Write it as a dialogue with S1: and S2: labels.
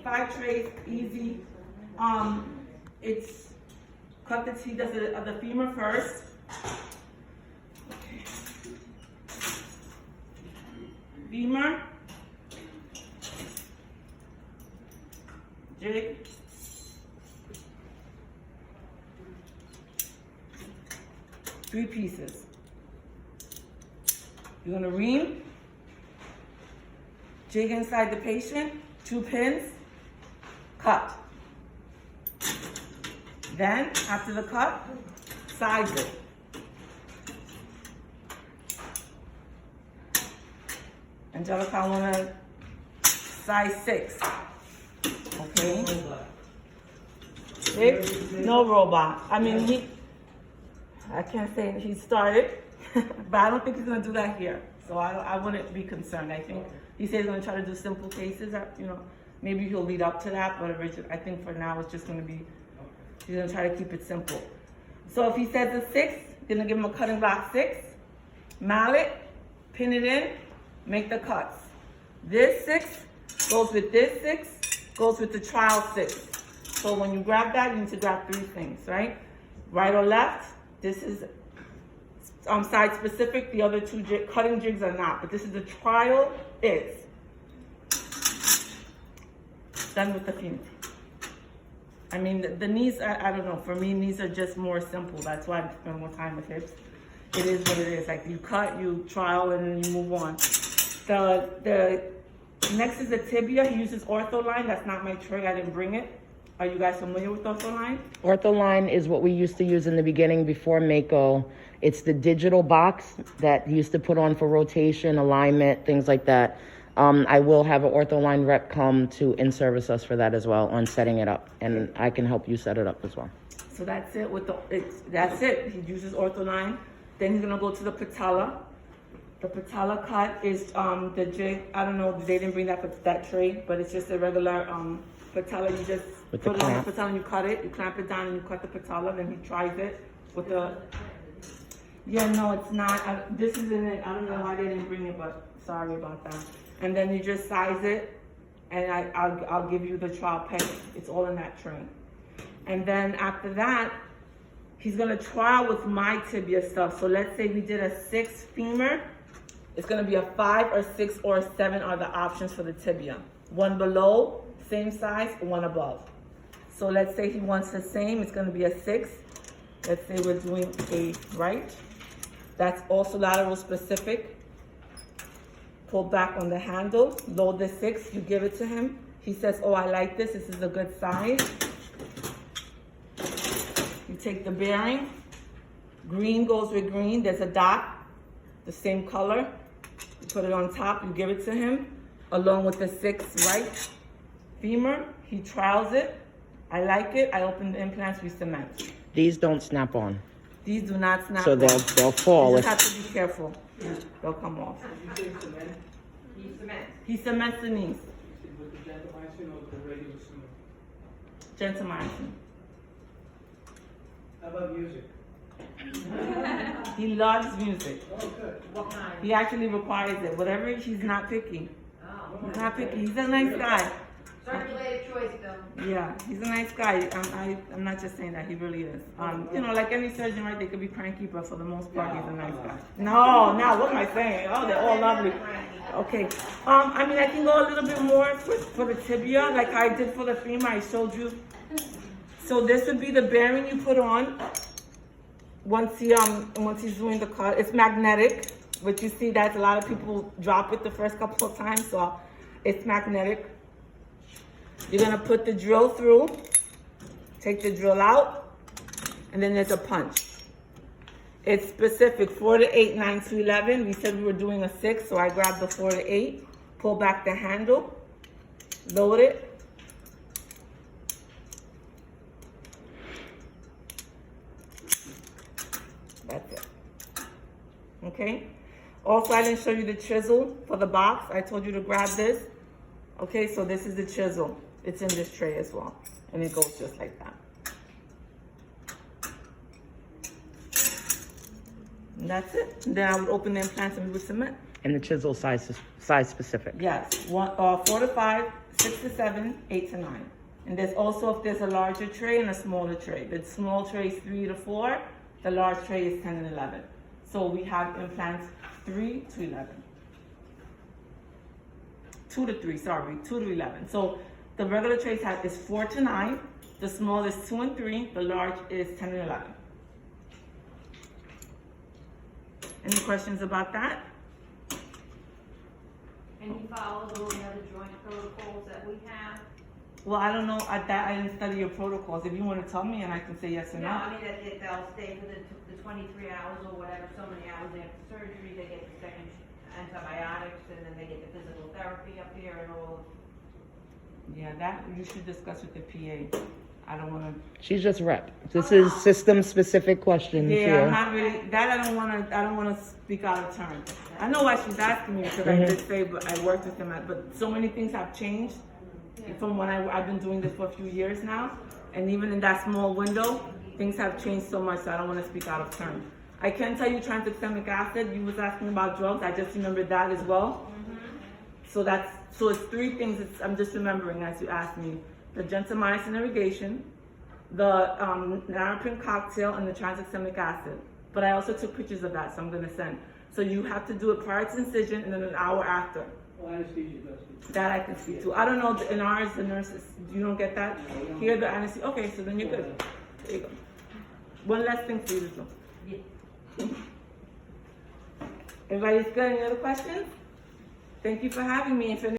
S1: 5 trays, easy. It's cut the T, does the femur first. Okay. Femur, jig, three pieces. You're gonna ream, jig inside the patient, 2 pins, cut. Then, after the cut, size it. Angelica, I wanna size 6. Okay? 6, no robot. I mean, I can't say he started, but I don't think he's gonna do that here. So I wouldn't be concerned. I think he said he's gonna try to do simple cases, you know, maybe he'll lead up to that, but I think for now it's just gonna be, he's gonna try to keep it simple. So if he says a 6, you're gonna give him a cutting block 6, mallet, pin it in, make the cuts. This 6 goes with this 6, goes with the trial 6. So when you grab that, you need to grab 3 things, right? Right or left, this is side specific, the other 2 cutting jigs are not, but this is the trial is. Done with the femur. I mean, the knees, I don't know, for me, knees are just more simple. That's why I spend more time with hips. It is what it is. Like you cut, you trial, and then you move on. The next is the tibia. He uses ortholine. That's not my tray. I didn't bring it. Are you guys familiar with ortholine?
S2: Ortholine is what we used to use in the beginning before Mako. It's the digital box that you used to put on for rotation, alignment, things like that. I will have an ortholine rep come to in-service us for that as well on setting it up, and I can help you set it up as well.
S1: So that's it with that's it. He uses ortholine. Then he's gonna go to the patella. The patella cut is the jig. I don't know, they didn't bring that tray, but it's just a regular patella. You just put it on the patella and you cut it. You clamp it down and you cut the patella. Then he tries it with the. Yeah, no, it's not. This is in it. I don't know why they didn't bring it, but sorry about that. And then you just size it, and I'll give you the trial peg. It's all in that tray. And then after that, he's gonna trial with my tibia stuff. So let's say we did a 6 femur. It's gonna be a 5 or 6 or 7 are the options for the tibia. 1 below, same size, 1 above. So let's say he wants the same, it's gonna be a 6. Let's say we're doing a right. That's also lateral specific. Pull back on the handle, load the 6, you give it to him. He says, oh, I like this is a good size. You take the bearing, green goes with green, there's a dot, the same color. You put it on top, you give it to him, along with the 6 right femur. He trials it, I like it, I open the implants, we cement.
S2: These don't snap on.
S1: These do not snap
S2: so
S1: on.
S2: they'll fall.
S1: You just have to be careful. They'll come off. He cements the knees.
S3: With the gentamicin or the regular cement?
S1: Gentamicin.
S3: How about music?
S1: He loves music.
S3: Oh, good.
S4: What kind?
S1: He actually requires it. Whatever, he's not picky.
S4: Oh.
S1: He's not picky. He's a nice guy.
S4: Circulated choice, Bill.
S1: Yeah, he's a nice guy. I'm not just saying that. He really is. You know, like any surgeon, right? They could be cranky, but for the most part, he's a nice guy. No, what am I saying? Oh, they're all lovely. Okay. I mean, I can go a little bit more for the tibia, like I did for the femur. I showed you. So this would be the bearing you put on once he's doing the cut. It's magnetic, but you see that a lot of people drop it the first couple of times, so it's magnetic. You're gonna put the drill through, take the drill out, and then there's a punch. It's specific, 4 to 8, 9 to 11. We said we were doing a 6, so I grabbed the 4 to 8, pull back the handle, load it. That's it. Okay? Also, I didn't show you the chisel for the box. I told you to grab this. Okay, so this is the chisel. It's in this tray as well. And it goes just like that. And that's it. And then I would open the implants and we would cement.
S2: And the chisel size specific.
S1: Yes, 4 to 5, 6 to 7, 8 to 9. And there's also, if there's a larger tray and a smaller tray. The small tray is 3 to 4, the large tray is 10 and 11. So we have implants 3 to 11. 2 to 3, sorry, 2 to 11. So the regular tray is 4 to 9, the small is 2 and 3, the large is 10 and 11. Any questions about that?
S4: And you follow all the other joint protocols that we have?
S1: Well, I don't know, at that I didn't study your protocols. If you want to tell me and I can say yes or
S4: No,
S1: no.
S4: I mean, that they'll stay for the 23 hours or whatever, so many hours after surgery, they get the second antibiotics, and then they get the physical therapy up here and all.
S1: Yeah, that you should discuss with the PA. I don't want to.
S2: She's just rep. This is system-specific questions
S1: Yeah,
S2: here.
S1: I'm not really. That I don't want to. I don't want to speak out of turn. I know why she's asking me because I did say, but I worked with them. But so many things have changed from when I've been doing this for a few years now, and even in that small window, things have changed so much. So I don't want to speak out of turn. I can tell you tranexamic acid. You was asking about drugs. I just remembered that as well. So it's 3 things. I'm just remembering as you asked me: the gentamicin irrigation, the Narapin cocktail, and the tranexamic acid. But I also took pictures of that, so I'm gonna send. So you have to do it prior to incision and then an hour after.
S3: Well, anesthesia does.
S1: That I can speak to. I don't know, in ours, the nurses, you don't get that? Here, the anesthesia, okay, so then you're good. There you go. One last thing for you to do.
S4: Yeah.
S1: Everybody's good? Any other questions? Thank you for having me. If any